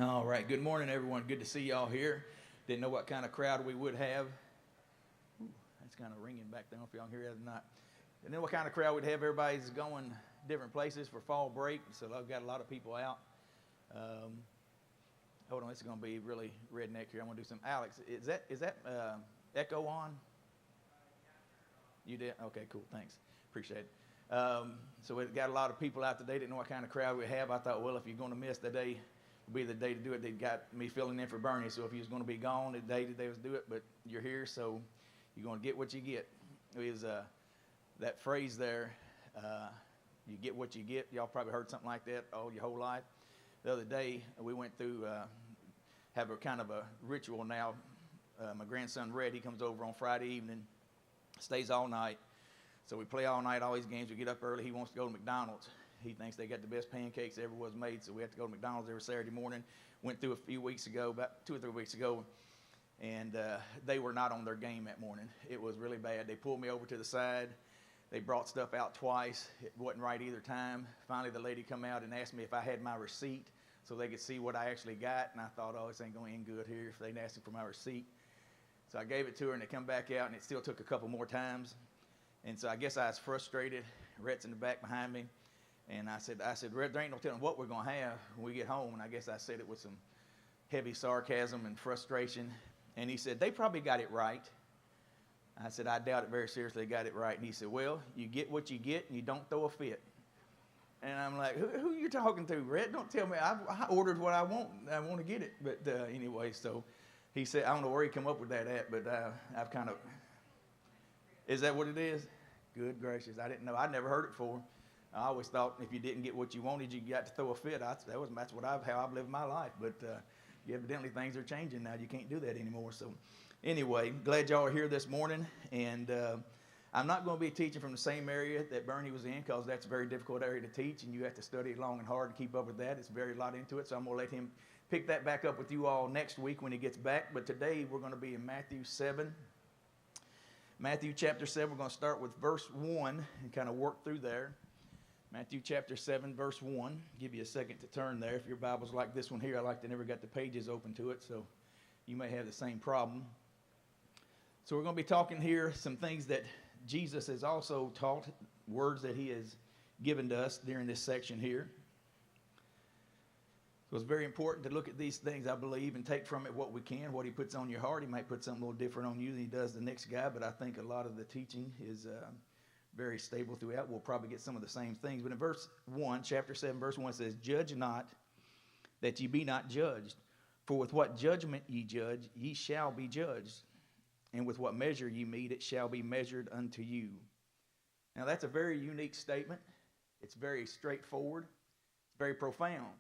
All right. Good morning, everyone. Good to see y'all here. Didn't know what kind of crowd we would have. Ooh, that's kind of ringing back there. I don't know if y'all can hear that or not. Didn't know what kind of crowd we'd have. Everybody's going different places for fall break, so I've got a lot of people out. Hold on, this is going to be really redneck here. I'm going to do some. Alex, is that echo on? You did? Okay, cool. Thanks. Appreciate it. So we got a lot of people out today. Didn't know what kind of crowd we have. I thought, well, if you're going to miss the day, will be the day to do it. They got me filling in for Bernie, so if he was going to be gone, the day was do it. But you're here, so you're going to get what you get. Is that phrase there? You get what you get. Y'all probably heard something like that all your whole life. The other day we went through have a kind of a ritual now. My grandson Red, he comes over on Friday evening, stays all night. So we play all night, all these games. We get up early. He wants to go to McDonald's. He thinks they got the best pancakes ever was made, so we have to go to McDonald's every Saturday morning. Went through a few weeks ago, about 2 or 3 weeks ago, and they were not on their game that morning. It was really bad. They pulled me over to the side. They brought stuff out twice. It wasn't right either time. Finally, the lady come out and asked me if I had my receipt so they could see what I actually got, and I thought, oh, this ain't going to end good here if they asked me for my receipt. So I gave it to her, and they come back out, and it still took a couple more times. And so I guess I was frustrated. Rhett's in the back behind me. And I said, Rhett, there ain't no telling what we're going to have when we get home. And I guess I said it with some heavy sarcasm and frustration. And he said, they probably got it right. I said, I doubt it very seriously they got it right. And he said, well, you get what you get and you don't throw a fit. And I'm like, who are you talking to, Rhett? Don't tell me. I ordered what I want. I want to get it. But anyway, so he said, I don't know where he come up with that at, but I've kind of, is that what it is? Good gracious. I didn't know. I'd never heard it before. I always thought if you didn't get what you wanted, you got to throw a fit. That's how I've lived my life. But evidently things are changing now. You can't do that anymore. So anyway, glad y'all are here this morning. And I'm not going to be teaching from the same area that Bernie was in because that's a very difficult area to teach, and you have to study long and hard to keep up with that. It's very lot into it. So I'm going to let him pick that back up with you all next week when he gets back. But today we're going to be in Matthew 7. Matthew chapter 7, we're going to start with verse 1 and kind of work through there. Matthew chapter 7, verse 1. Give you a second to turn there. If your Bible's like this one here, I like to never got the pages open to it, so you may have the same problem. So we're going to be talking here some things that Jesus has also taught, words that he has given to us during this section here. So it's very important to look at these things, I believe, and take from it what we can, what he puts on your heart. He might put something a little different on you than he does the next guy, but I think a lot of the teaching is very stable throughout. We'll probably get some of the same things. But in verse 1, chapter 7, verse 1 says, judge not that ye be not judged. For with what judgment ye judge, ye shall be judged. And with what measure ye mete, it shall be measured unto you. Now that's a very unique statement. It's very straightforward. It's very profound.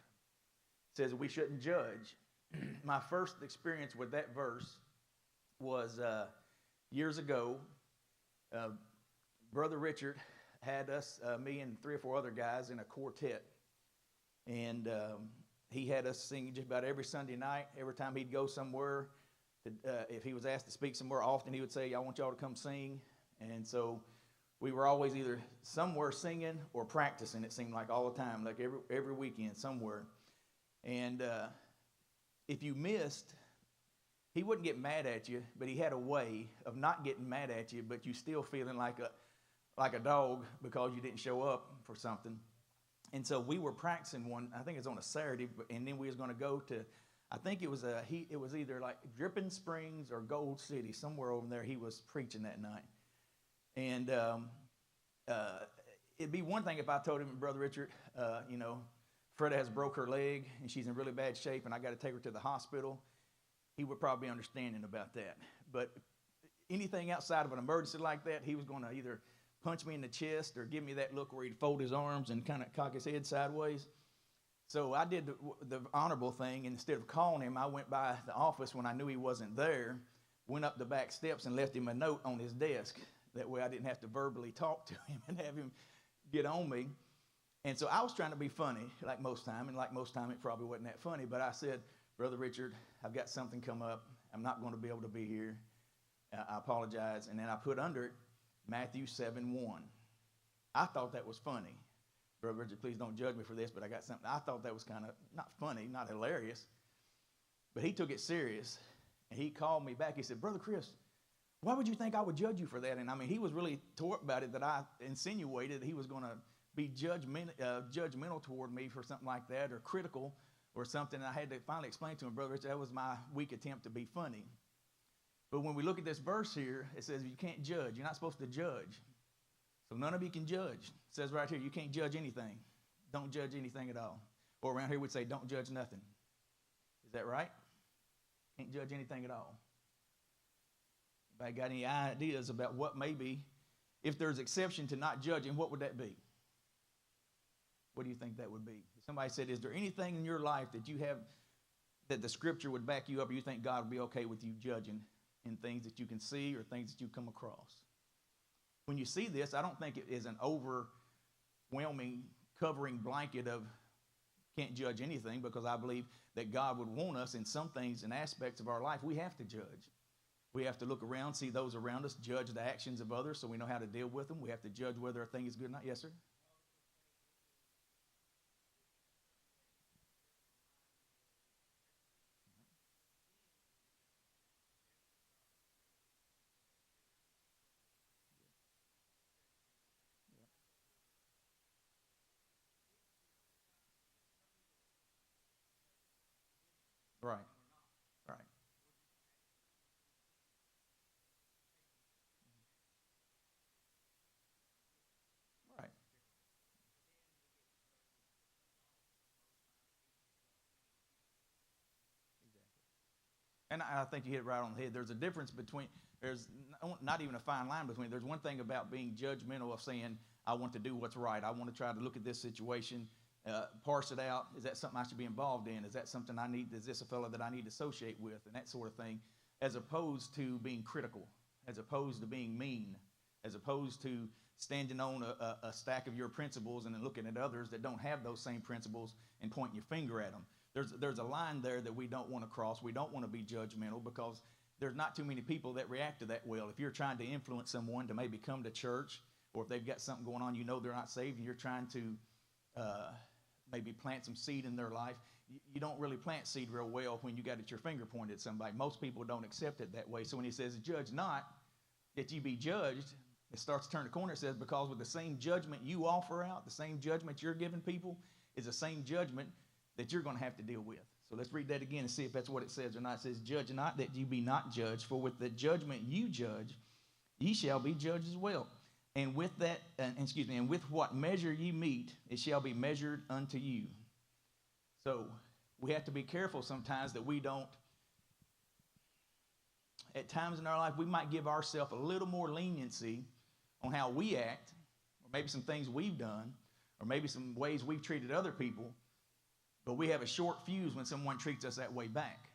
It says we shouldn't judge. My first experience with that verse was years ago. Brother Richard had us, me and 3 or 4 other guys, in a quartet. And he had us sing just about every Sunday night. Every time he'd go somewhere, if he was asked to speak somewhere, often he would say, I want y'all to come sing. And so we were always either somewhere singing or practicing, it seemed like all the time, like every weekend somewhere. And if you missed, he wouldn't get mad at you, but he had a way of not getting mad at you, but you still feeling like a dog because you didn't show up for something. And so we were practicing one, I think it was on a Saturday, and then we was going to go to, I think it was either like Dripping Springs or Gold City, somewhere over there. He was preaching that night. And it'd be one thing if I told him, Brother Richard, Freda has broke her leg and she's in really bad shape and I got to take her to the hospital. He would probably be understanding about that. But anything outside of an emergency like that, he was going to either punch me in the chest or give me that look where he'd fold his arms and kind of cock his head sideways. So I did the honorable thing. Instead of calling him, I went by the office when I knew he wasn't there, went up the back steps and left him a note on his desk. That way I didn't have to verbally talk to him and have him get on me. And so I was trying to be funny, like most time, and like most time it probably wasn't that funny, but I said, Brother Richard, I've got something come up. I'm not going to be able to be here. I apologize. And then I put under it Matthew 7:1. I thought that was funny. Brother Richard, please don't judge me for this, but I got something. I thought that was kind of not funny, not hilarious, But he took it serious, and he called me back. He said, Brother Chris, why would you think I would judge you for that? And I mean, he was really tore up about it, that I insinuated he was going to be judgmental toward me for something like that, or critical or something. And I had to finally explain to him, Brother Rich, that was my weak attempt to be funny. But when we look at this verse here, it says you can't judge. You're not supposed to judge. So none of you can judge. It says right here, you can't judge anything. Don't judge anything at all. Or around here we'd say, don't judge nothing. Is that right? Can't judge anything at all. Anybody got any ideas about what maybe, if there's exception to not judging, what would that be? What do you think that would be? Somebody said, is there anything in your life that you have that the scripture would back you up, or you think God would be okay with you judging in things that you can see or things that you come across? When you see this, I don't think it is an overwhelming covering blanket of can't judge anything, because I believe that God would want us in some things and aspects of our life. We have to judge. We have to look around, see those around us, judge the actions of others so we know how to deal with them. We have to judge whether a thing is good or not. Yes, sir? Right, right, right. And I think you hit it right on the head. There's a difference between, there's not even a fine line between. There's one thing about being judgmental of saying, I want to do what's right. I want to try to look at this situation, parse it out. Is that something I should be involved in? Is that something I need? Is this a fellow that I need to associate with? And that sort of thing, as opposed to being critical, as opposed to being mean, as opposed to standing on a stack of your principles and then looking at others that don't have those same principles and pointing your finger at them. There's a line there that we don't want to cross. We don't want to be judgmental, because there's not too many people that react to that well. If you're trying to influence someone to maybe come to church, or if they've got something going on, you know they're not saved, and you're trying to maybe plant some seed in their life, you don't really plant seed real well when you got your finger pointed at somebody. Most people don't accept it that way. So when he says, judge not, that you be judged, it starts to turn the corner. It says, because with the same judgment you offer out, the same judgment you're giving people is the same judgment that you're going to have to deal with. So let's read that again and see if that's what it says or not. It says, judge not, that you be not judged, for with the judgment you judge, ye shall be judged as well. And with that, and with what measure ye meet, it shall be measured unto you. So we have to be careful sometimes that we don't, at times in our life, we might give ourselves a little more leniency on how we act, or maybe some things we've done, or maybe some ways we've treated other people, but we have a short fuse when someone treats us that way back.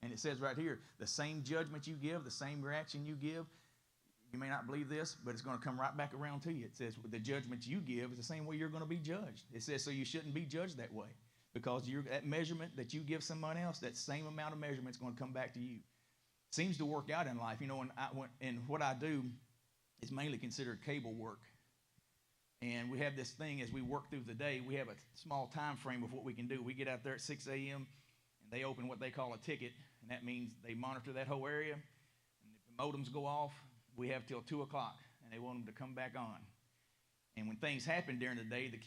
And it says right here, the same judgment you give, the same reaction you give, you may not believe this, but it's going to come right back around to you. It says the judgment you give is the same way you're going to be judged. It says so you shouldn't be judged that way, because that measurement that you give someone else, that same amount of measurement is going to come back to you. Seems to work out in life. You know, and what I do is mainly considered cable work. And we have this thing as we work through the day, we have a small time frame of what we can do. We get out there at 6 a.m. and they open what they call a ticket, and that means they monitor that whole area. And if the modems go off, we have till 2 o'clock, and they want them to come back on. And when things happen during the day to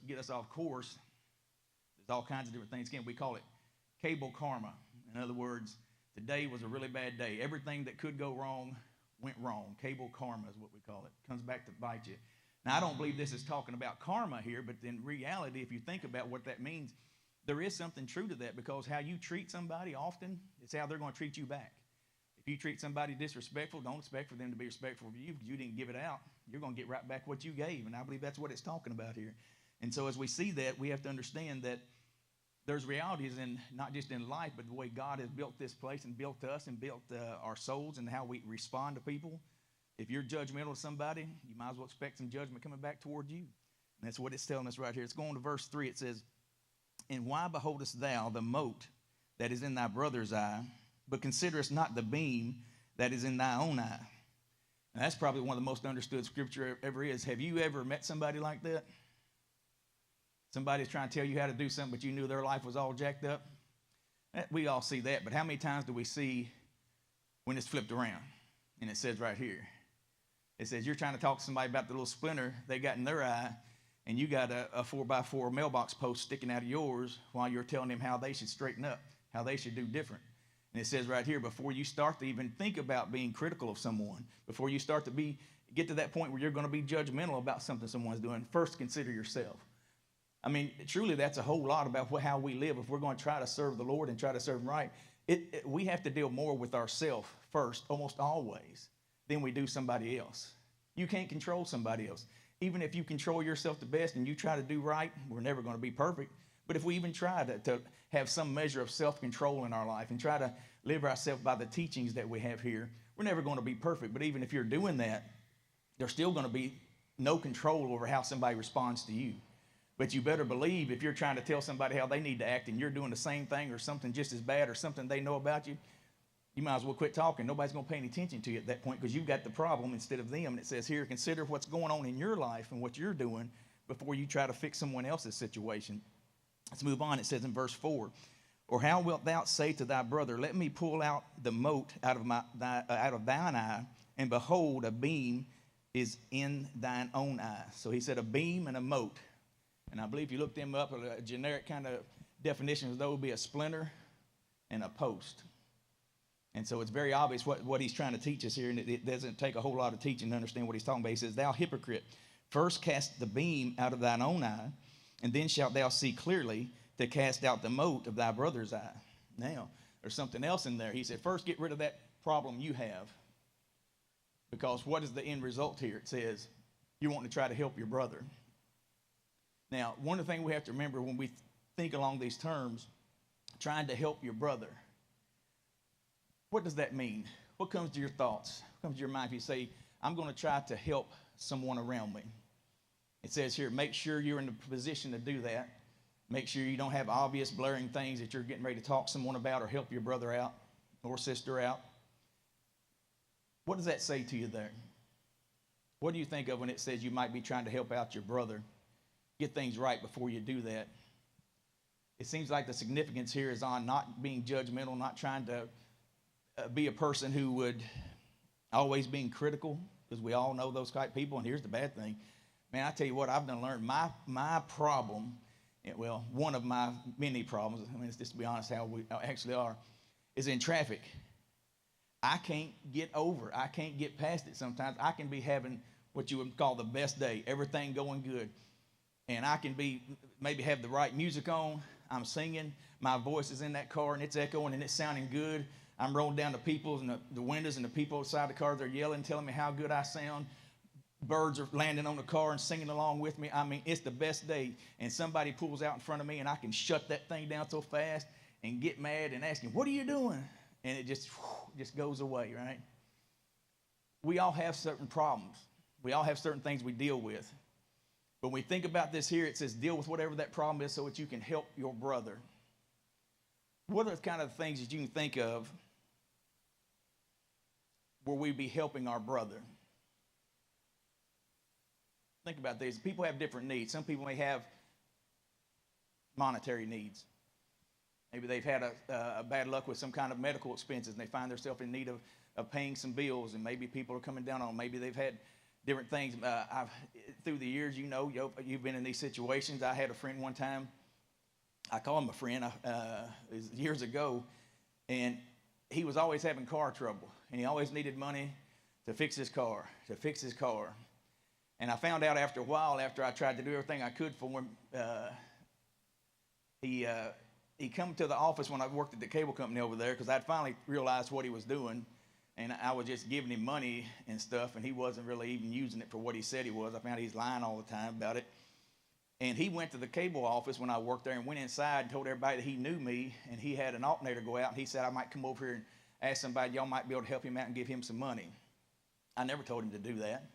get us off course, there's all kinds of different things. Again, we call it cable karma. In other words, today was a really bad day. Everything that could go wrong went wrong. Cable karma is what we call it. Comes back to bite you. Now, I don't believe this is talking about karma here, but in reality, if you think about what that means, there is something true to that, because how you treat somebody often is how they're going to treat you back. If you treat somebody disrespectful, don't expect for them to be respectful of you, because you didn't give it out. You're going to get right back what you gave, and I believe that's what it's talking about here. And so as we see that, we have to understand that there's realities in not just in life, but the way God has built this place and built us and built our souls and how we respond to people. If you're judgmental of somebody, you might as well expect some judgment coming back toward you. And that's what it's telling us right here. It's going to verse 3. It says, and why beholdest thou the mote that is in thy brother's eye, but considerest not the beam that is in thy own eye? And that's probably one of the most understood scripture ever is. Have you ever met somebody like that? Somebody's trying to tell you how to do something, but you knew their life was all jacked up. We all see that, but how many times do we see when it's flipped around? And it says right here, it says you're trying to talk to somebody about the little splinter they got in their eye, and you got a 4x4 mailbox post sticking out of yours while you're telling them how they should straighten up, how they should do different. And it says right here, before you start to even think about being critical of someone, before you start to get to that point where you're going to be judgmental about something someone's doing, first consider yourself. I mean, truly, that's a whole lot about how we live. If we're going to try to serve the Lord and try to serve Him right, we have to deal more with ourselves first, almost always, than we do somebody else. You can't control somebody else. Even if you control yourself the best and you try to do right, we're never going to be perfect. But if we even try to have some measure of self-control in our life and try to live ourselves by the teachings that we have here, we're never going to be perfect. But even if you're doing that, there's still going to be no control over how somebody responds to you. But you better believe if you're trying to tell somebody how they need to act and you're doing the same thing or something just as bad or something they know about you, you might as well quit talking. Nobody's going to pay any attention to you at that point because you've got the problem instead of them. And it says here, consider what's going on in your life and what you're doing before you try to fix someone else's situation. Let's move on. It says in verse 4, or how wilt thou say to thy brother, let me pull out the mote out of thine eye, and behold, a beam is in thine own eye. So he said a beam and a mote. And I believe if you look them up, a generic kind of definition of those would be a splinter and a post. And so it's very obvious what he's trying to teach us here, and it doesn't take a whole lot of teaching to understand what he's talking about. He says, thou hypocrite, first cast the beam out of thine own eye, and then shalt thou see clearly to cast out the mote of thy brother's eye. Now, there's something else in there. He said, first get rid of that problem you have. Because what is the end result here? It says, you want to try to help your brother. Now, one of the things we have to remember when we think along these terms, trying to help your brother, what does that mean? What comes to your thoughts? What comes to your mind if you say, I'm going to try to help someone around me? It says here, make sure you're in the position to do that. Make sure you don't have obvious blaring things that you're getting ready to talk to someone about or help your brother out or sister out. What does that say to you there? What do you think of when it says you might be trying to help out your brother? Get things right before you do that. It seems like the significance here is on not being judgmental, not trying to be a person who would always being critical, because we all know those type of people. And here's the bad thing. Man, I tell you what, I've done learned my problem, well, one of my many problems, I mean, it's just to be honest how we actually are, is in traffic. I can't get past it sometimes. I can be having what you would call the best day, everything going good. And I can maybe have the right music on. I'm singing. My voice is in that car, and it's echoing, and it's sounding good. I'm rolling down the people and the windows, and the people outside the car, they're yelling, telling me how good I sound. Birds are landing on the car and singing along with me. I mean, it's the best day. And somebody pulls out in front of me, and I can shut that thing down so fast and get mad and ask him, what are you doing? And it just goes away, right? We all have certain problems. We all have certain things we deal with. But when we think about this here, it says deal with whatever that problem is so that you can help your brother. What are the kind of things that you can think of where we be helping our brother? Think about this. People have different needs. Some people may have monetary needs. Maybe they've had a bad luck with some kind of medical expenses, and they find themselves in need of paying some bills, and maybe people are coming down on them. Maybe they've had different things. Through the years, you've been in these situations. I had a friend one time. I call him a friend. It was years ago, and he was always having car trouble, and he always needed money to fix his car. And I found out after a while, after I tried to do everything I could for him, he come to the office when I worked at the cable company over there, because I'd finally realized what he was doing. And I was just giving him money and stuff, and he wasn't really even using it for what he said he was. I found he's lying all the time about it. And he went to the cable office when I worked there and went inside and told everybody that he knew me, and he had an alternator go out, and he said I might come over here and ask somebody, y'all might be able to help him out and give him some money. I never told him to do that,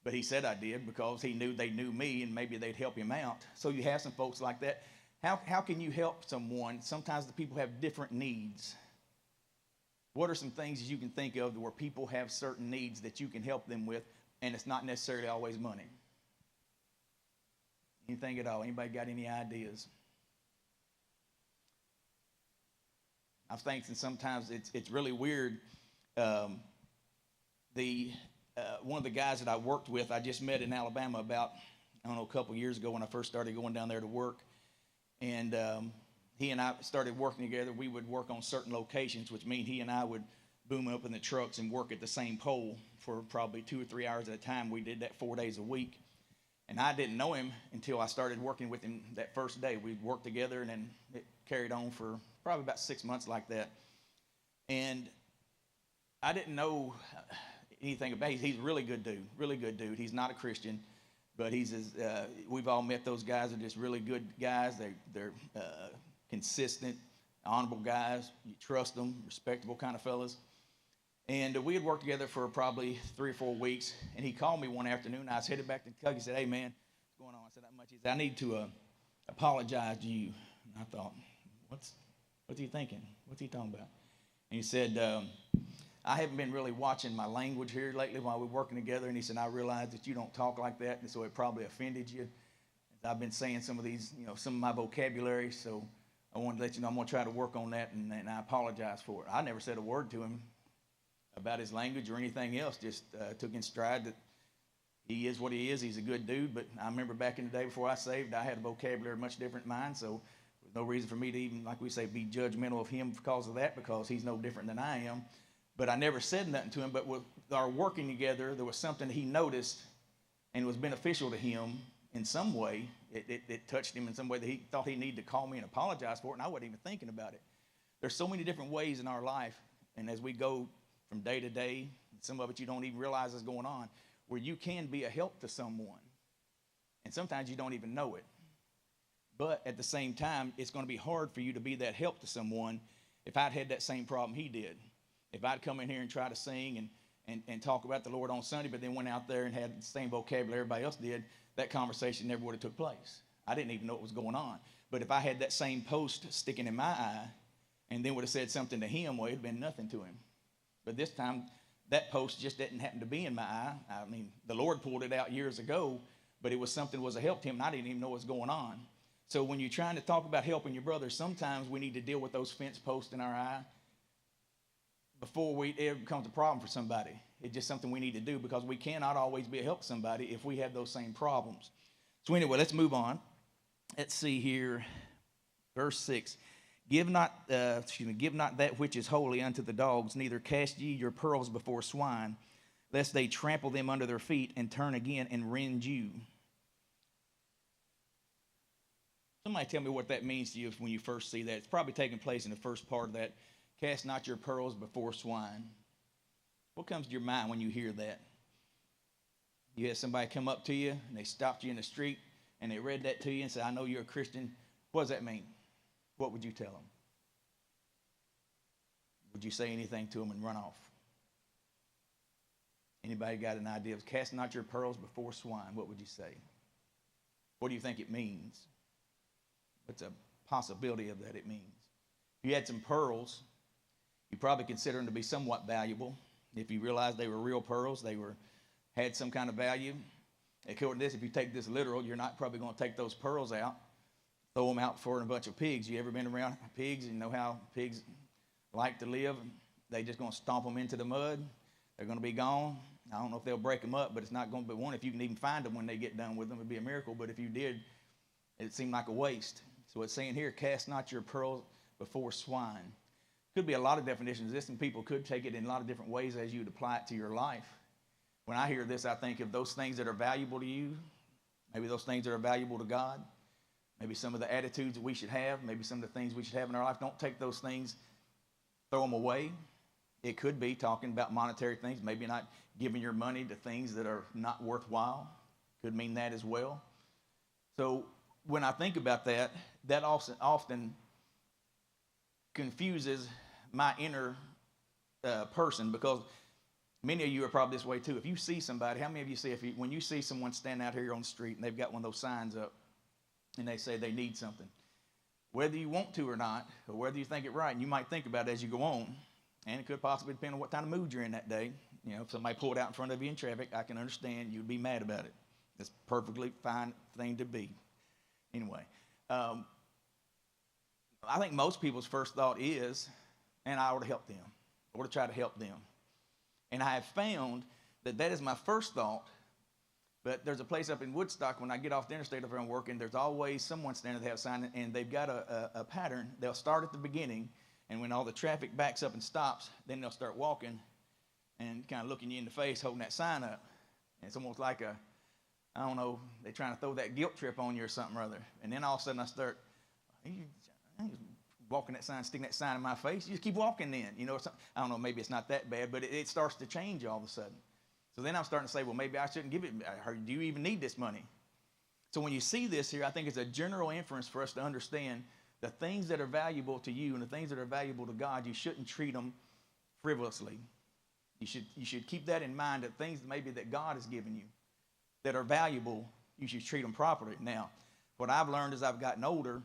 but he said I did because he knew they knew me, and maybe they'd help him out. So you have some folks like that. How can you help someone? Sometimes the people have different needs. What are some things that you can think of where people have certain needs that you can help them with, and it's not necessarily always money? Anything at all? Anybody got any ideas? I'm thinking sometimes it's really weird. Um, the One of the guys that I worked with, I just met in Alabama about, I don't know, a couple years ago when I first started going down there to work. And he and I started working together. We would work on certain locations, which means he and I would boom up in the trucks and work at the same pole for probably 2 or 3 hours at a time. We did that 4 days a week. And I didn't know him until I started working with him that first day. We'd worked together, and then it carried on for probably about 6 months like that. And I didn't know anything about him. He's a really good dude. He's not a Christian, but we've all met those guys. They're just really good guys. They're consistent, honorable guys. You trust them, respectable kind of fellas. And we had worked together for probably 3 or 4 weeks, and he called me one afternoon. I was headed back to Kentucky. He said, "Hey, man, what's going on?" I said, "Not much." He said, "I need to apologize to you." And I thought, what's he thinking? What's he talking about? And he said, "I haven't been really watching my language here lately while we're working together." And he said, "I realize that you don't talk like that, and so it probably offended you. I've been saying some of these, some of my vocabulary, so I wanted to let you know I'm going to try to work on that, and I apologize for it." I never said a word to him about his language or anything else, just took in stride that he is what he is. He's a good dude, but I remember back in the day before I saved, I had a vocabulary much different than mine, so there's no reason for me to even, like we say, be judgmental of him because of that, because he's no different than I am. But I never said nothing to him. But with our working together, there was something he noticed, and it was beneficial to him in some way. It touched him in some way that he thought he needed to call me and apologize for it, and I wasn't even thinking about it. There's so many different ways in our life, and as we go from day to day, some of it you don't even realize is going on, where you can be a help to someone. And sometimes you don't even know it. But at the same time, it's going to be hard for you to be that help to someone if I'd had that same problem he did. If I'd come in here and try to sing and talk about the Lord on Sunday, but then went out there and had the same vocabulary everybody else did, that conversation never would have took place. I didn't even know what was going on. But if I had that same post sticking in my eye and then would have said something to him, well, it would have been nothing to him. But this time, that post just didn't happen to be in my eye. I mean, the Lord pulled it out years ago, but it was something that was a help to him, and I didn't even know what was going on. So when you're trying to talk about helping your brother, sometimes we need to deal with those fence posts in our eye before it ever becomes a problem for somebody. It's just something we need to do, because we cannot always be a help to somebody if we have those same problems. So anyway, let's move on. Let's see here, verse 6. Give not that which is holy unto the dogs, neither cast ye your pearls before swine, lest they trample them under their feet and turn again and rend you. Somebody tell me what that means to you when you first see that. It's probably taking place in the first part of that. Cast not your pearls before swine. What comes to your mind when you hear that? You had somebody come up to you and they stopped you in the street and they read that to you and said, "I know you're a Christian." What does that mean? What would you tell them? Would you say anything to them and run off? Anybody got an idea of cast not your pearls before swine? What would you say? What do you think it means? What's a possibility of that it means? If you had some pearls, you probably consider them to be somewhat valuable. If you realize they were real pearls, had some kind of value. According to this, if you take this literal, you're not probably going to take those pearls out, throw them out for a bunch of pigs. You ever been around pigs and you know how pigs like to live? They just going to stomp them into the mud. They're going to be gone. I don't know if they'll break them up, but it's not going to be one. If you can even find them when they get done with them, it'd be a miracle. But if you did, it seemed like a waste. So it's saying here, cast not your pearls before swine. Could be a lot of definitions of this, and people could take it in a lot of different ways as you'd apply it to your life. When I hear this, I think of those things that are valuable to you, maybe those things that are valuable to God, maybe some of the attitudes that we should have, maybe some of the things we should have in our life. Don't take those things, throw them away. It could be talking about monetary things, maybe not giving your money to things that are not worthwhile. Could mean that as well. So when I think about that, that often confuses my inner person, because many of you are probably this way too. If you see somebody, how many of you see, when you see someone stand out here on the street and they've got one of those signs up and they say they need something, whether you want to or not, or whether you think it right, and you might think about it as you go on, and it could possibly depend on what kind of mood you're in that day. If somebody pulled out in front of you in traffic, I can understand you'd be mad about it. It's a perfectly fine thing to be. Anyway, I think most people's first thought is, and I ought to help them. I ought to try to help them. And I have found that that is my first thought. But there's a place up in Woodstock, when I get off the interstate over and working, there's always someone standing there that has a sign, and they've got a pattern. They'll start at the beginning, and when all the traffic backs up and stops, then they'll start walking and kind of looking you in the face, holding that sign up. And it's almost like I don't know, they're trying to throw that guilt trip on you or something or other. And then all of a sudden I start, walking that sign, sticking that sign in my face. You just keep walking then, you know. I don't know, maybe it's not that bad, but it starts to change all of a sudden. So then I'm starting to say, well, maybe I shouldn't give it. Do you even need this money? So when you see this here, I think it's a general inference for us to understand the things that are valuable to you and the things that are valuable to God, you shouldn't treat them frivolously. You should keep that in mind, that things maybe that God has given you that are valuable, you should treat them properly. Now, what I've learned as I've gotten older,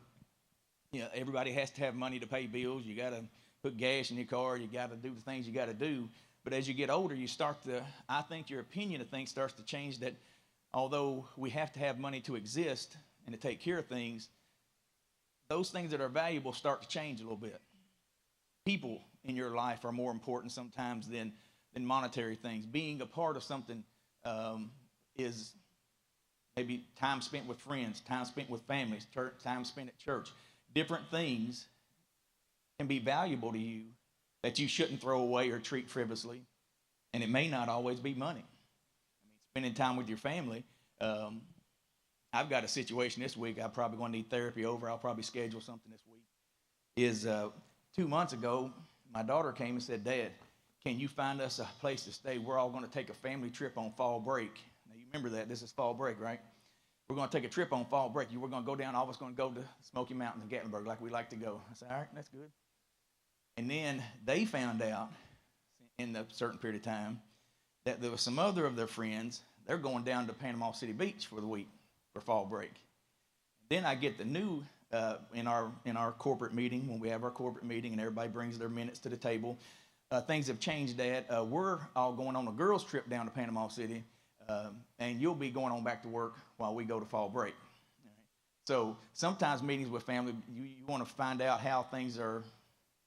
everybody has to have money to pay bills. You got to put gas in your car. You got to do the things you got to do. But as you get older, I think your opinion of things starts to change, that although we have to have money to exist and to take care of things, those things that are valuable start to change a little bit. People in your life are more important sometimes than monetary things. Being a part of something is maybe time spent with friends, time spent with families, time spent at church. Different things can be valuable to you that you shouldn't throw away or treat frivolously. And it may not always be money. I mean, spending time with your family. I've got a situation this week I'm probably going to need therapy over. I'll probably schedule something this week. 2 months ago, my daughter came and said, Dad, can you find us a place to stay? We're all going to take a family trip on fall break. Now, you remember that. This is fall break, right? We're going to take a trip on fall break. We're going to go down. All of us going to go to Smoky Mountains in Gatlinburg like we like to go. I said, all right, that's good. And then they found out in a certain period of time that there was some other of their friends, they're going down to Panama City Beach for the week for fall break. Then I get the new, in our corporate meeting, when we have our corporate meeting and everybody brings their minutes to the table, things have changed, Dad. We're all going on a girls' trip down to Panama City, and you'll be going on back to work while we go to fall break. Right. So sometimes meetings with family, you want to find out how things are,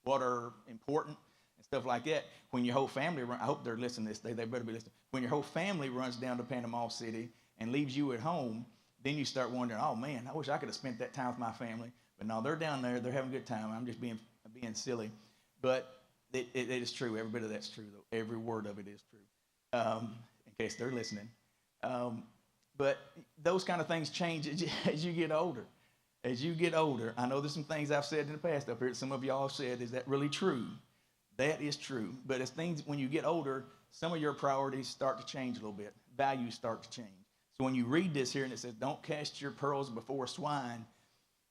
what are important and stuff like that. When your whole family, I hope they're listening to this, they better be listening. When your whole family runs down to Panama City and leaves you at home, then you start wondering, oh man, I wish I could have spent that time with my family. But no, they're down there, they're having a good time. I'm just being silly. But it is true. Every bit of that's true, though. Every word of it is true, in case they're listening. But those kind of things change as you get older. As you get older, I know there's some things I've said in the past up here that some of y'all said, is that really true? That is true. But as things, when you get older, some of your priorities start to change a little bit. Values start to change. So when you read this here and it says, don't cast your pearls before swine,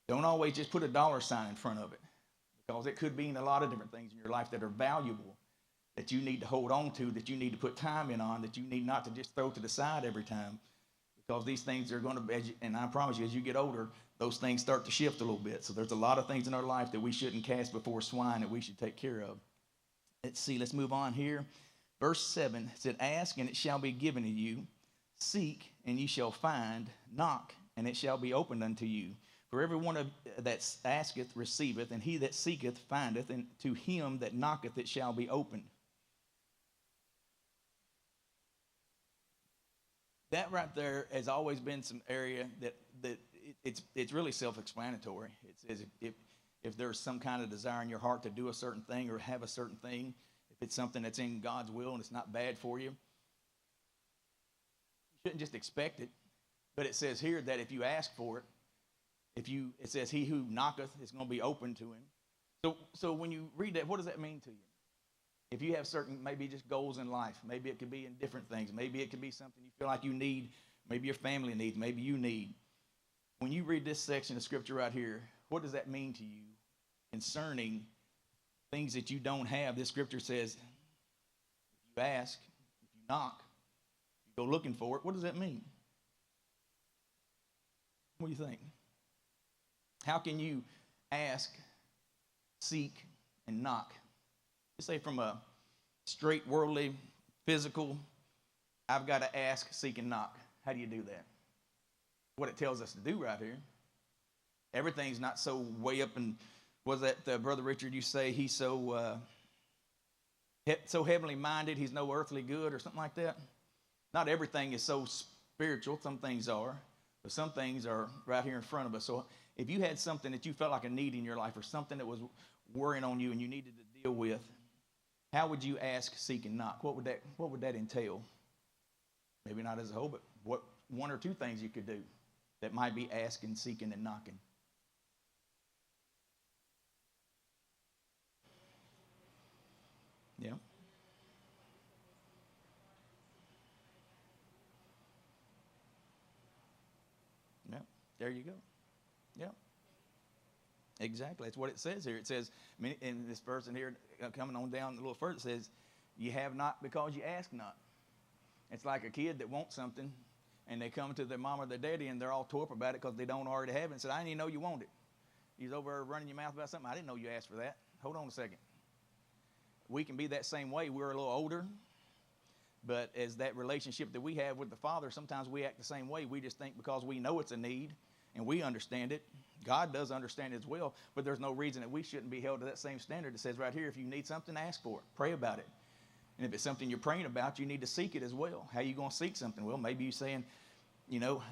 don't always just put a dollar sign in front of it, because it could mean a lot of different things in your life that are valuable, that you need to hold on to, that you need to put time in on, that you need not to just throw to the side every time, because these things are going to, and I promise you, as you get older, those things start to shift a little bit. So there's a lot of things in our life that we shouldn't cast before swine that we should take care of. Let's move on here. Verse 7 said, ask and it shall be given to you. Seek and ye shall find. Knock and it shall be opened unto you. For every one that asketh receiveth, and he that seeketh findeth, and to him that knocketh it shall be opened. That right there has always been some area that it's really self-explanatory. It says if there's some kind of desire in your heart to do a certain thing or have a certain thing, if it's something that's in God's will and it's not bad for you, you shouldn't just expect it. But it says here that if you ask for it, it says he who knocketh is going to be open to him. So when you read that, what does that mean to you? If you have certain, maybe just goals in life, maybe it could be in different things. Maybe it could be something you feel like you need, maybe your family needs, maybe you need. When you read this section of scripture right here, what does that mean to you concerning things that you don't have? This scripture says, if you ask, if you knock, if you go looking for it, what does that mean? What do you think? How can you ask, seek, and knock? You say from a straight worldly, physical, I've got to ask, seek, and knock. How do you do that? What it tells us to do right here. Everything's not so way up, and was that Brother Richard, you say he's so so heavenly minded he's no earthly good or something like that. Not everything is so spiritual. Some things are, but some things are right here in front of us. So if you had something that you felt like a need in your life or something that was worrying on you and you needed to deal with, how would you ask, seek, and knock? What would that entail? Maybe not as a whole, but what one or two things you could do that might be asking, seeking, and knocking? Yeah. Yeah. There you go. Yeah. Exactly. That's what it says here. It says, in this verse in here, coming on down a little further, it says, you have not because you ask not. It's like a kid that wants something, and they come to their mom or their daddy, and they're all tore up about it because they don't already have it, and said, I didn't even know you wanted it. You're over there running your mouth about something. I didn't know you asked for that. Hold on a second. We can be that same way. We're a little older, but as that relationship that we have with the Father, sometimes we act the same way. We just think because we know it's a need, and we understand it. God does understand it as well, but there's no reason that we shouldn't be held to that same standard. It says right here, if you need something, ask for it. Pray about it. And if it's something you're praying about, you need to seek it as well. How are you going to seek something? Well, maybe you're saying,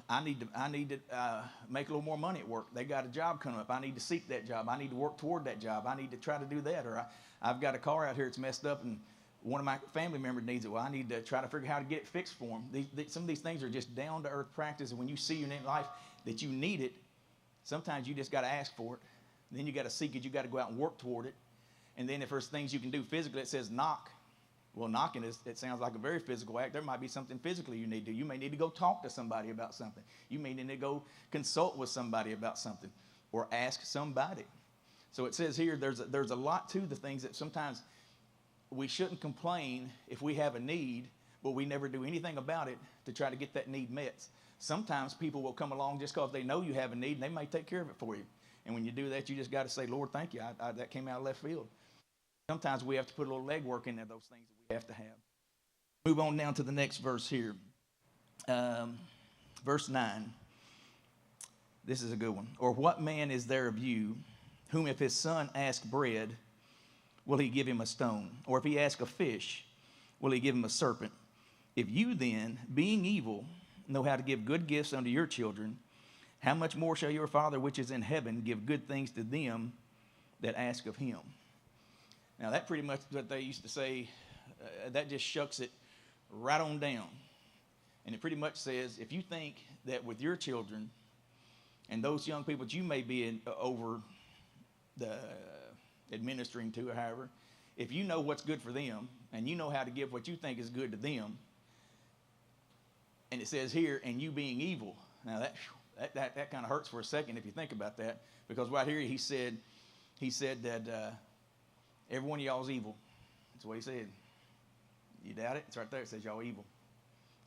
I need to make a little more money at work. They got a job coming up. I need to seek that job. I need to work toward that job. I need to try to do that. Or I've got a car out here that's messed up, and one of my family members needs it. Well, I need to try to figure out how to get it fixed for them. Some of these things are just down-to-earth practice, and when you see in your life that you need it, sometimes you just got to ask for it. Then you got to seek it. You got to go out and work toward it. And then if there's things you can do physically, it says knock. Well, knocking it sounds like a very physical act. There might be something physically you need to do. You may need to go talk to somebody about something. You may need to go consult with somebody about something or ask somebody. So it says here there's a lot to the things that sometimes we shouldn't complain if we have a need, but we never do anything about it to try to get that need met. Sometimes people will come along just because they know you have a need, and they may take care of it for you. And when you do that, you just got to say, Lord, thank you. That came out of left field. Sometimes we have to put a little legwork into those things that we have to have. Move on down to the next verse here. Verse 9. This is a good one. Or what man is there of you, whom if his son ask bread, will he give him a stone? Or if he ask a fish, will he give him a serpent? If you then, being evil, know how to give good gifts unto your children, how much more shall your Father which is in heaven give good things to them that ask of him? Now, that pretty much what they used to say, that just shucks it right on down. And it pretty much says, if you think that with your children and those young people that you may be over the administering to or however, if you know what's good for them and you know how to give what you think is good to them, and it says here, and you being evil. Now, that kind of hurts for a second if you think about that, because right here he said that every one of y'all is evil. That's what he said. You doubt it? It's right there. It says y'all evil.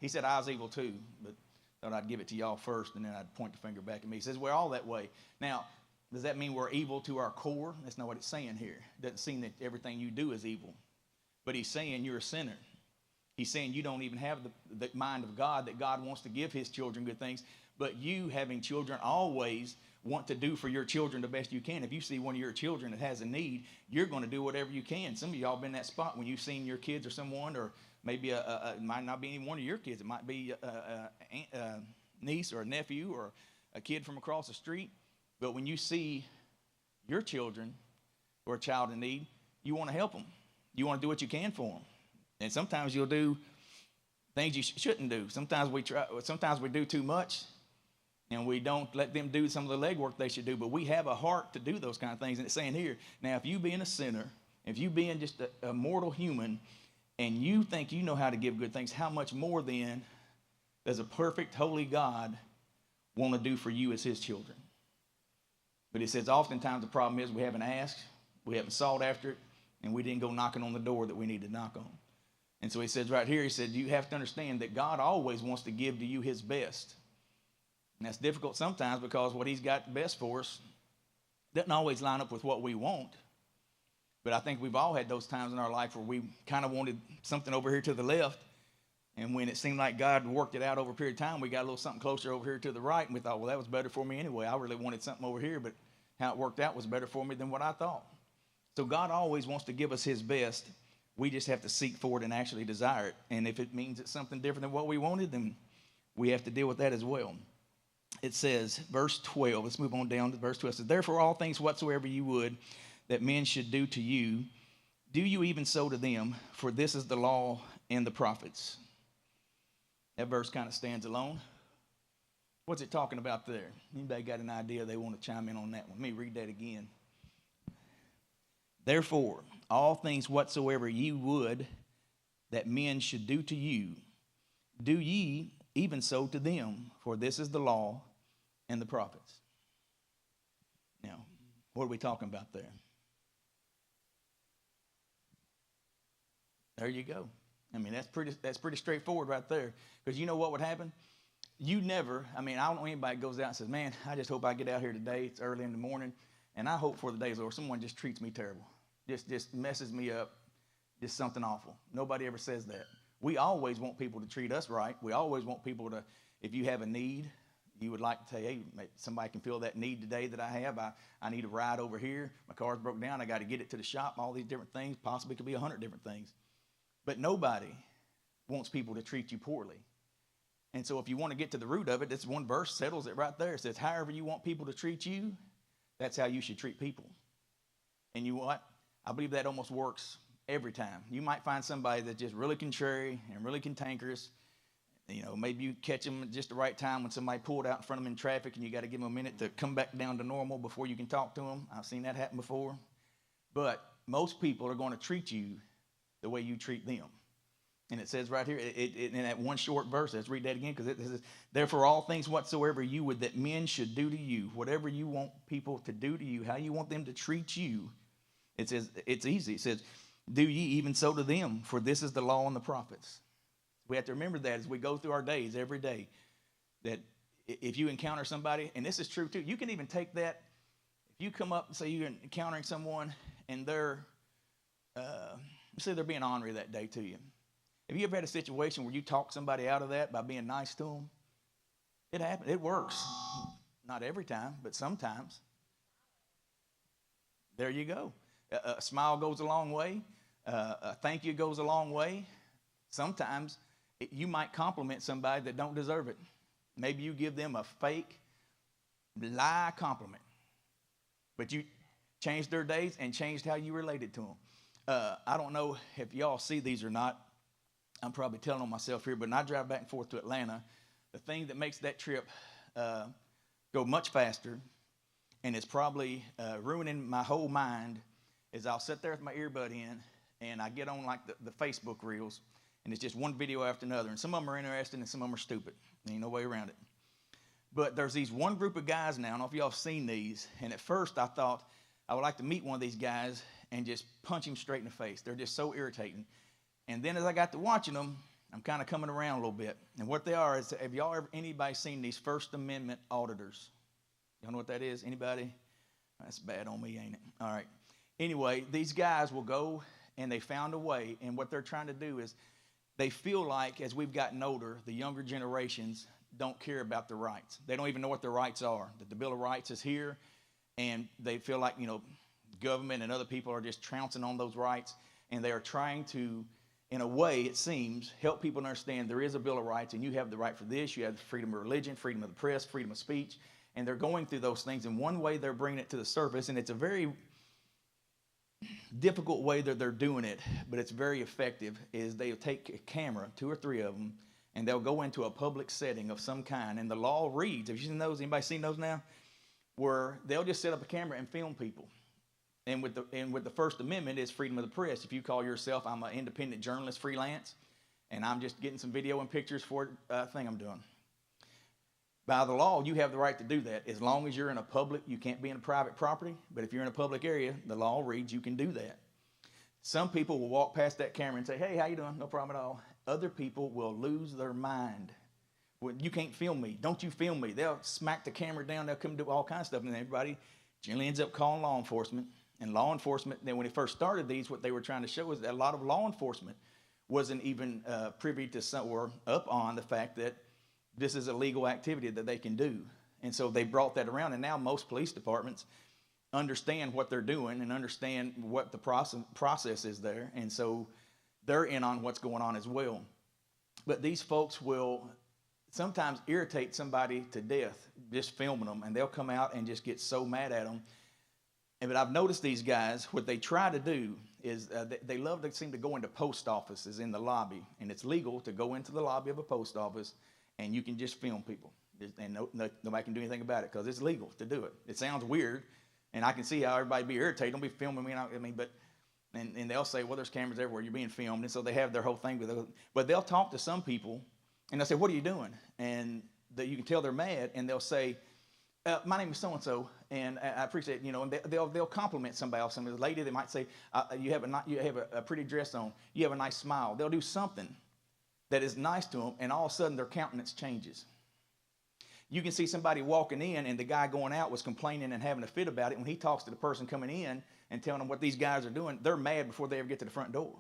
He said I was evil too, but thought I'd give it to y'all first, and then I'd point the finger back at me. He says we're all that way. Now, does that mean we're evil to our core? That's not what it's saying here. It doesn't seem that everything you do is evil. But he's saying you're a sinner. He's saying you don't even have the mind of God, that God wants to give his children good things. But you, having children, always want to do for your children the best you can. If you see one of your children that has a need, you're going to do whatever you can. Some of y'all been in that spot when you've seen your kids or someone, or maybe it might not be any one of your kids. It might be a niece or a nephew or a kid from across the street. But when you see your children or a child in need, you want to help them. You want to do what you can for them. And sometimes you'll do things you shouldn't do. Sometimes we do too much, and we don't let them do some of the legwork they should do. But we have a heart to do those kind of things. And it's saying here, now if you being a sinner, if you being just a mortal human, and you think you know how to give good things, how much more then does a perfect, holy God want to do for you as his children? But it says oftentimes the problem is we haven't asked, we haven't sought after it, and we didn't go knocking on the door that we need to knock on. And so he says right here, he said, you have to understand that God always wants to give to you his best. And that's difficult sometimes because what he's got best for us doesn't always line up with what we want. But I think we've all had those times in our life where we kind of wanted something over here to the left. And when it seemed like God worked it out over a period of time, we got a little something closer over here to the right. And we thought, well, that was better for me anyway. I really wanted something over here, but how it worked out was better for me than what I thought. So God always wants to give us his best. We just have to seek for it and actually desire it. And if it means it's something different than what we wanted, then we have to deal with that as well. It says, verse 12, let's move on down to verse 12. It says, therefore all things whatsoever you would that men should do to you, do you even so to them, for this is the law and the prophets. That verse kind of stands alone. What's it talking about there? Anybody got an idea they want to chime in on that one? Let me read that again. Therefore, all things whatsoever you would that men should do to you, do ye even so to them, for this is the law and the prophets. Now, what are we talking about there? There you go. I mean, that's pretty straightforward right there. Because you know what would happen? I don't know anybody that goes out and says, man, I just hope I get out here today. It's early in the morning, and I hope for the day's over someone just treats me terrible. Just messes me up. Just something awful. Nobody ever says that. We always want people to treat us right. We always want people to, if you have a need, you would like to say, hey, somebody can fill that need today that I have. I need a ride over here. My car's broke down. I got to get it to the shop. All these different things. Possibly could be 100 different things. But nobody wants people to treat you poorly. And so if you want to get to the root of it, this one verse settles it right there. It says, however you want people to treat you, that's how you should treat people. And you know what? I believe that almost works every time. You might find somebody that's just really contrary and really cantankerous. You know, maybe you catch them at just the right time when somebody pulled out in front of them in traffic and you got to give them a minute to come back down to normal before you can talk to them. I've seen that happen before. But most people are going to treat you the way you treat them. And it says right here, in that one short verse, let's read that again, because it says, therefore all things whatsoever you would that men should do to you, whatever you want people to do to you, how you want them to treat you, it says, it's easy. It says, do ye even so to them, for this is the law and the prophets. We have to remember that as we go through our days every day, that if you encounter somebody, and this is true too, you can even take that, if you come up and say you're encountering someone and they're, say they're being ornery that day to you. Have you ever had a situation where you talk somebody out of that by being nice to them? It happens. It works. Not every time, but sometimes. There you go. A smile goes a long way. A thank you goes a long way. Sometimes you might compliment somebody that don't deserve it. Maybe you give them a fake lie compliment, but you changed their days and changed how you related to them. I don't know if y'all see these or not. I'm probably telling on myself here, but when I drive back and forth to Atlanta, the thing that makes that trip go much faster, and it's probably ruining my whole mind, is I'll sit there with my earbud in, and I get on like the Facebook reels, and it's just one video after another, and some of them are interesting and some of them are stupid. There ain't no way around it. But there's these one group of guys now, I don't know if y'all have seen these, and at first I thought I would like to meet one of these guys and just punch him straight in the face. They're just so irritating. And then as I got to watching them, I'm kind of coming around a little bit. And what they are is, have y'all ever, anybody seen these First Amendment auditors? Y'all know what that is? Anybody? That's bad on me, ain't it? All right. Anyway, these guys will go and they found a way, and what they're trying to do is they feel like as we've gotten older, the younger generations don't care about their rights. They don't even know what their rights are, that the Bill of Rights is here, and they feel like, you know, government and other people are just trouncing on those rights, and they are trying to, in a way, it seems, help people understand there is a Bill of Rights, and you have the right for this. You have the freedom of religion, freedom of the press, freedom of speech, and they're going through those things. And one way they're bringing it to the surface, and it's a very difficult way that they're doing it, but it's very effective, is they'll take a camera, 2 or 3 of them, and they'll go into a public setting of some kind. And the law reads, have you seen those? Anybody seen those now? Where they'll just set up a camera and film people. And with the First Amendment is freedom of the press. If you call yourself, I'm an independent journalist, freelance, and I'm just getting some video and pictures for a thing I'm doing. By the law, you have the right to do that. As long as you're in a public, you can't be in a private property, but if you're in a public area, the law reads you can do that. Some people will walk past that camera and say, hey, how you doing? No problem at all. Other people will lose their mind. Well, you can't film me. Don't you film me. They'll smack the camera down. They'll come do all kinds of stuff, and everybody generally ends up calling law enforcement. And law enforcement, then when it first started these, what they were trying to show is that a lot of law enforcement wasn't even privy to some, or up on the fact that this is a legal activity that they can do. And so they brought that around, and now most police departments understand what they're doing and understand what the process is there. And so they're in on what's going on as well. But these folks will sometimes irritate somebody to death just filming them, and they'll come out and just get so mad at them. But I've noticed these guys, what they try to do is they love to seem to go into post offices in the lobby, and it's legal to go into the lobby of a post office, and you can just film people, and nobody can do anything about it because it's legal to do it. It sounds weird, and I can see how everybody be irritated. Don't be filming me. And they'll say, well, there's cameras everywhere. You're being filmed, and so they have their whole thing with it. But they'll talk to some people, and they'll say, what are you doing? And you can tell they're mad, and they'll say, my name is so-and-so, and I appreciate it, and they'll compliment somebody else. Some lady, they might say, you have a pretty dress on, you have a nice smile. They'll do something that is nice to them, and all of a sudden their countenance changes. You can see somebody walking in, and the guy going out was complaining and having a fit about it. When he talks to the person coming in and telling them what these guys are doing, they're mad before they ever get to the front door.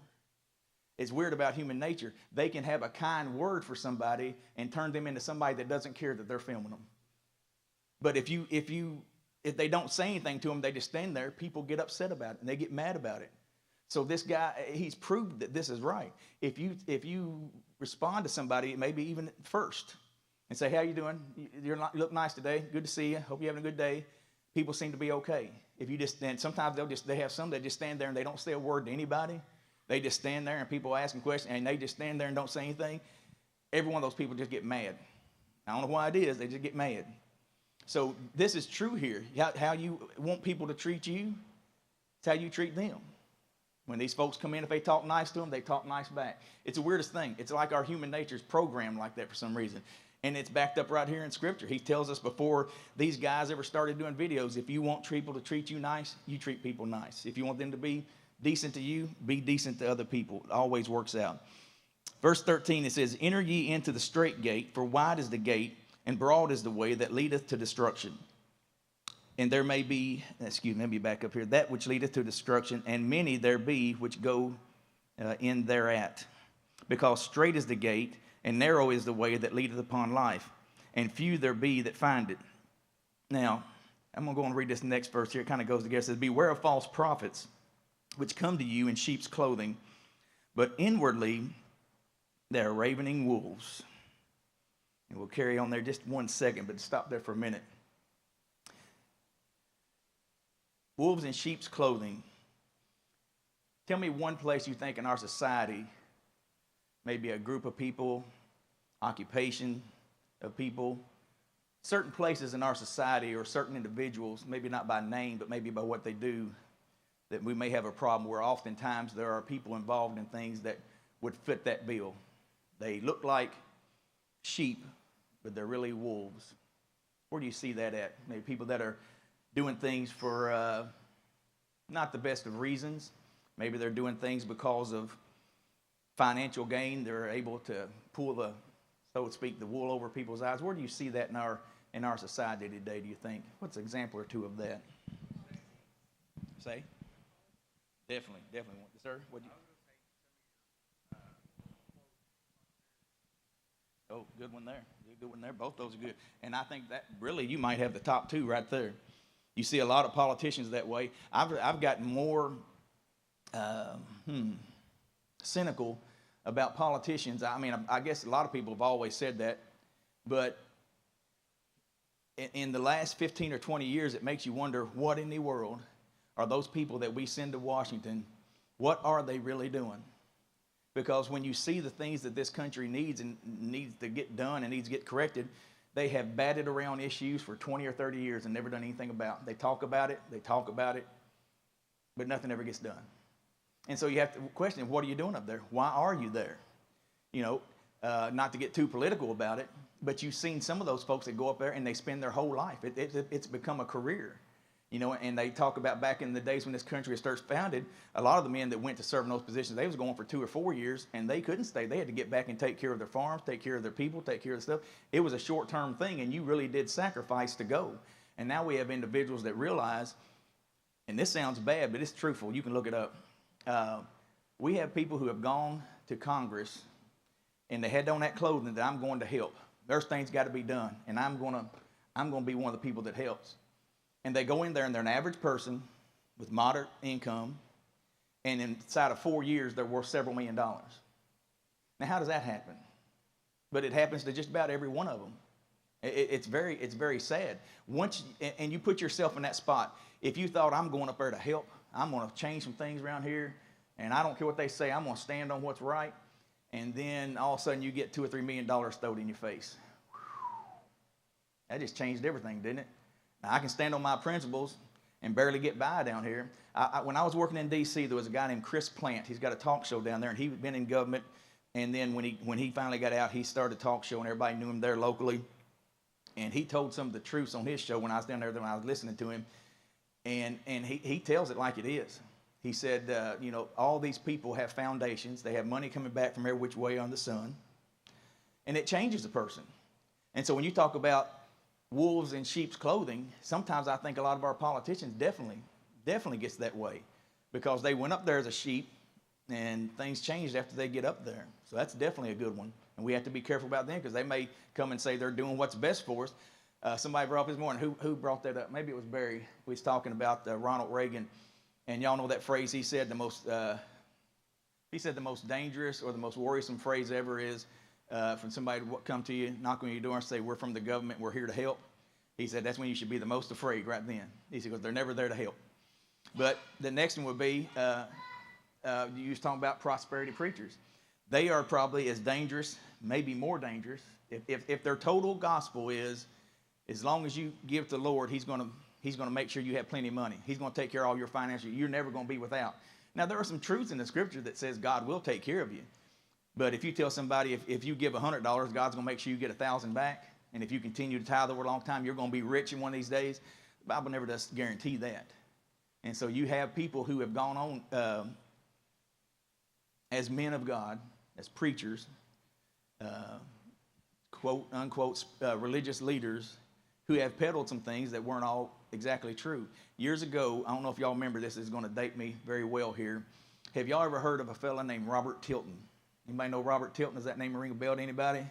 It's weird about human nature. They can have a kind word for somebody and turn them into somebody that doesn't care that they're filming them. But if they don't say anything to them, they just stand there, people get upset about it and they get mad about it. So this guy, he's proved that this is right. If you respond to somebody, maybe even first, and say, how you doing? You look nice today. Good to see you. Hope you're having a good day. People seem to be okay. If you just, and sometimes they have some that just stand there and they don't say a word to anybody. They just stand there and people ask them questions and they just stand there and don't say anything. Every one of those people just get mad. I don't know why it is. They just get mad. So this is true here. How you want people to treat you, it's how you treat them. When these folks come in, if they talk nice to them, they talk nice back. It's the weirdest thing. It's like our human nature is programmed like that for some reason. And it's backed up right here in Scripture. He tells us before these guys ever started doing videos, if you want people to treat you nice, you treat people nice. If you want them to be decent to you, be decent to other people. It always works out. Verse 13, it says, enter ye into the straight gate, for wide is the gate, and broad is the way that leadeth to destruction. And there may be, let me back up here, that which leadeth to destruction, and many there be which go in thereat. Because straight is the gate, and narrow is the way that leadeth upon life, and few there be that find it. Now, I'm going to go and read this next verse here. It kind of goes together. It says, beware of false prophets, which come to you in sheep's clothing, but inwardly they are ravening wolves. And we'll carry on there just 1 second, but stop there for a minute. Wolves in sheep's clothing. Tell me one place you think in our society, maybe a group of people, occupation of people, certain places in our society or certain individuals, maybe not by name, but maybe by what they do, that we may have a problem where oftentimes there are people involved in things that would fit that bill. They look like sheep, but they're really wolves. Where do you see that at? Maybe people that are doing things for not the best of reasons. Maybe they're doing things because of financial gain. They're able to pull the, so to speak, the wool over people's eyes. Where do you see that in our society today, do you think? What's an example or two of that? Say? Definitely. Sir, what'd you? Oh, good one there. Good one there. Both those are good. And I think that really you might have the top two right there. You see a lot of politicians that way. I've gotten more cynical about politicians. I mean, I guess a lot of people have always said that, but in the last 15 or 20 years, it makes you wonder what in the world are those people that we send to Washington, what are they really doing? Because when you see the things that this country needs and needs to get done and needs to get corrected, they have batted around issues for 20 or 30 years and never done anything about it. They talk about it, but nothing ever gets done. And so you have to question, what are you doing up there? Why are you there? Not to get too political about it, but you've seen some of those folks that go up there and they spend their whole life. It's become a career. And they talk about back in the days when this country was first founded, a lot of the men that went to serve in those positions, they was going for 2 or 4 years, and they couldn't stay. They had to get back and take care of their farms, take care of their people, take care of the stuff. It was a short-term thing, and you really did sacrifice to go. And now we have individuals that realize, and this sounds bad, but it's truthful. You can look it up. We have people who have gone to Congress, and they had on that clothing that I'm going to help. There's things got to be done, and I'm going to be one of the people that helps. And they go in there, and they're an average person with moderate income, and inside of 4 years, they're worth several $1 million. Now, how does that happen? But it happens to just about every one of them. It's very sad. And you put yourself in that spot. If you thought, I'm going up there to help, I'm going to change some things around here, and I don't care what they say, I'm going to stand on what's right, and then all of a sudden you get $2 or $3 million thrown in your face. That just changed everything, didn't it? Now, I can stand on my principles and barely get by down here. When I was working in D.C., there was a guy named Chris Plant. He's got a talk show down there, and he'd been in government. And then when he finally got out, he started a talk show, and everybody knew him there locally. And he told some of the truths on his show when I was down there, when I was listening to him. And he tells it like it is. He said, all these people have foundations. They have money coming back from every which way under the sun. And it changes a person. And so when you talk about wolves in sheep's clothing, sometimes I think a lot of our politicians definitely gets that way, because they went up there as a sheep and things changed after they get up there. So that's definitely a good one, and we have to be careful about them, because they may come and say they're doing what's best for us. Somebody brought up this morning, who brought that up? Maybe it was Barry. We was talking about Ronald Reagan, and y'all know that phrase he said, the most dangerous or the most worrisome phrase ever is from somebody to come to you, knock on your door and say, we're from the government, we're here to help. He said that's when you should be the most afraid, right then. He said, because they're never there to help. But the next one would be, you was talking about prosperity preachers. They are probably as dangerous, maybe more dangerous, if their total gospel is, as long as you give to the Lord, He's going to make sure you have plenty of money. He's going to take care of all your finances. You're never going to be without. Now, there are some truths in the Scripture that says God will take care of you. But if you tell somebody, if you give $100, God's going to make sure you get 1,000 back, and if you continue to tithe over a long time, you're going to be rich in one of these days, the Bible never does guarantee that. And so you have people who have gone on as men of God, as preachers, quote, unquote, religious leaders, who have peddled some things that weren't all exactly true. Years ago, I don't know if y'all remember this, is going to date me very well here. Have y'all ever heard of a fella named Robert Tilton? Anybody know Robert Tilton? Does that name ring a bell to anybody?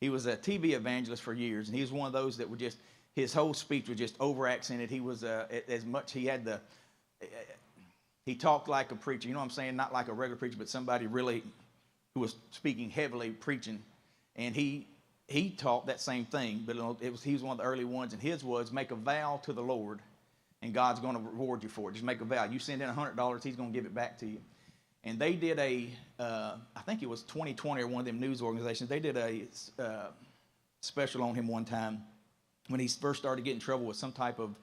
He was a TV evangelist for years, and he was one of those that would just, his whole speech was just over-accented. He was, as much, he talked like a preacher, you know what I'm saying? Not like a regular preacher, but somebody really who was speaking heavily, preaching. And he taught that same thing, but he was one of the early ones, and his was, make a vow to the Lord, and God's going to reward you for it. Just make a vow. You send in $100, He's going to give it back to you. And they did I think it was 2020 or one of them news organizations, they did a special on him one time when he first started getting in trouble with some type of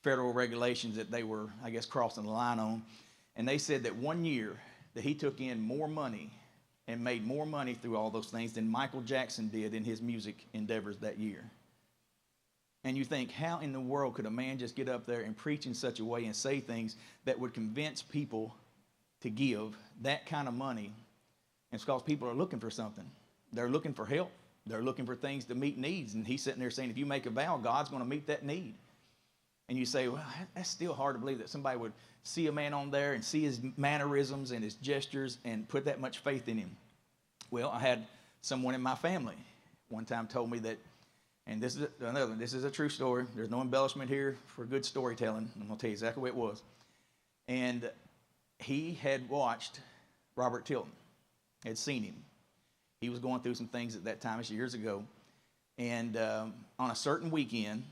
federal regulations that they were, I guess, crossing the line on. And they said that 1 year that he took in more money and made more money through all those things than Michael Jackson did in his music endeavors that year. And you think, how in the world could a man just get up there and preach in such a way and say things that would convince people to give that kind of money? And it's because people are looking for something. They're looking for help. They're looking for things to meet needs. And he's sitting there saying, if you make a vow, God's going to meet that need. And you say, well, that's still hard to believe that somebody would see a man on there and see his mannerisms and his gestures and put that much faith in him. Well, I had someone in my family one time told me that, and this is another one, this is a true story. There's no embellishment here for good storytelling. I'm going to tell you exactly what it was. And he had watched Robert Tilton, had seen him. He was going through some things at that time, it's years ago. And on a certain weekend,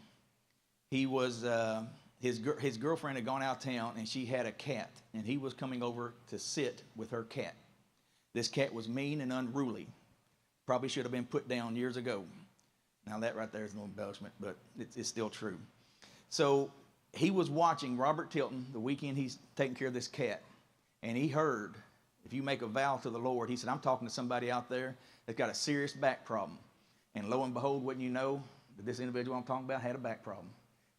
he was, his girlfriend had gone out of town, and she had a cat, and he was coming over to sit with her cat. This cat was mean and unruly. Probably should have been put down years ago. Now that right there is no embellishment, but it's still true. So he was watching Robert Tilton the weekend he's taking care of this cat, and he heard, if you make a vow to the Lord, he said, I'm talking to somebody out there that's got a serious back problem. And lo and behold, wouldn't you know, that this individual I'm talking about had a back problem.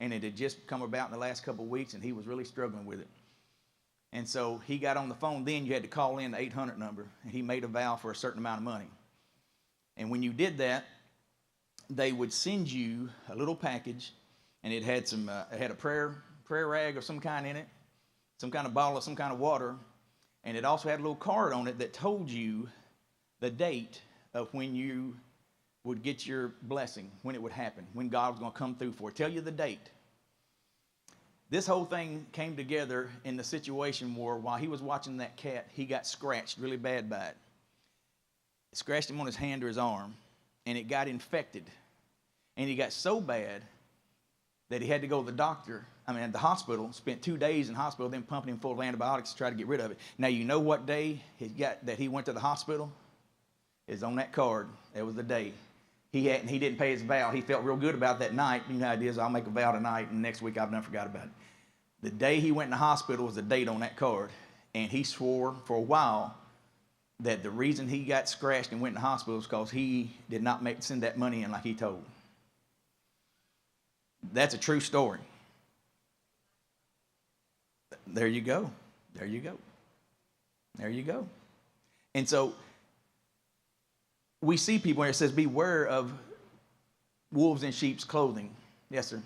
And it had just come about in the last couple of weeks, and he was really struggling with it. And so he got on the phone. Then you had to call in the 800 number, and he made a vow for a certain amount of money. And when you did that, they would send you a little package, and it had it had a prayer rag of some kind in it, some kind of bottle of some kind of water, and it also had a little card on it that told you the date of when you would get your blessing, when it would happen, when God was going to come through for it. Tell you the date. This whole thing came together in the situation where while he was watching that cat, he got scratched really bad by it. It scratched him on his hand or his arm, and it got infected. And he got so bad that he had to go to the hospital, spent 2 days in hospital, then pumping him full of antibiotics to try to get rid of it. Now, you know what day he went to the hospital? It's on that card. That was the day. He didn't pay his vow. He felt real good about that night. You know how it is, I'll make a vow tonight, and next week I've done forgot about it. The day he went in the hospital was the date on that card. And he swore for a while that the reason he got scratched and went in the hospital was because he did not send that money in like he told. That's a true story. There you go. There you go. There you go. And so we see people where it says, beware of wolves in sheep's clothing. Yes, sir.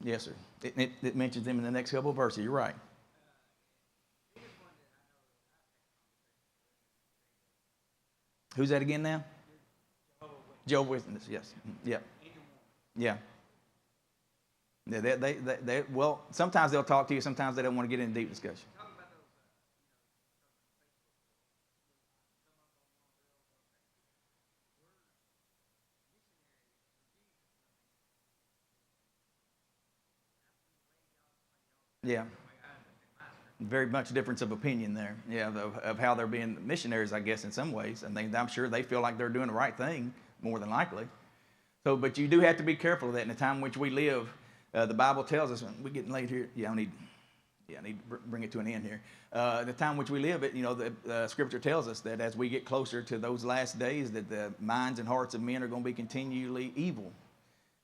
Yes, sir. It mentions them in the next couple of verses. You're right. Who's that again now? Jehovah's Witnesses. Yes. Yeah. Yeah. Well, sometimes they'll talk to you. Sometimes they don't want to get into deep discussion. Yeah. Very much difference of opinion there. Yeah, of how they're being missionaries, I guess, in some ways. And I'm sure they feel like they're doing the right thing, more than likely. So, but you do have to be careful of that in the time in which we live. The Bible tells us, we're getting late here. I need to bring it to an end here. The time in which we live, the Scripture tells us that as we get closer to those last days, that the minds and hearts of men are going to be continually evil.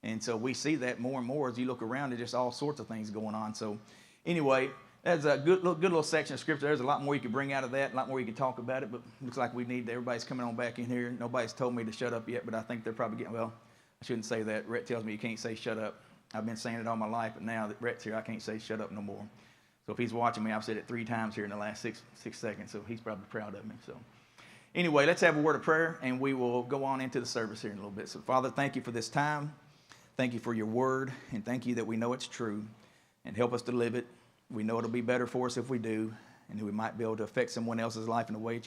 And so we see that more and more as you look around. There's just all sorts of things going on. So anyway, that's a good little section of Scripture. There's a lot more you could bring out of that, a lot more you could talk about it, but looks like everybody's coming on back in here. Nobody's told me to shut up yet, but I think they're probably getting, well, I shouldn't say that. Rhett tells me you can't say shut up. I've been saying it all my life, but now that Rhett's here, I can't say shut up no more. So if he's watching me, I've said it 3 times here in the last six seconds, so he's probably proud of me. So anyway, let's have a word of prayer, and we will go on into the service here in a little bit. So Father, thank you for this time. Thank you for your word, and thank you that we know it's true, and help us to live it. We know it'll be better for us if we do, and we might be able to affect someone else's life in a way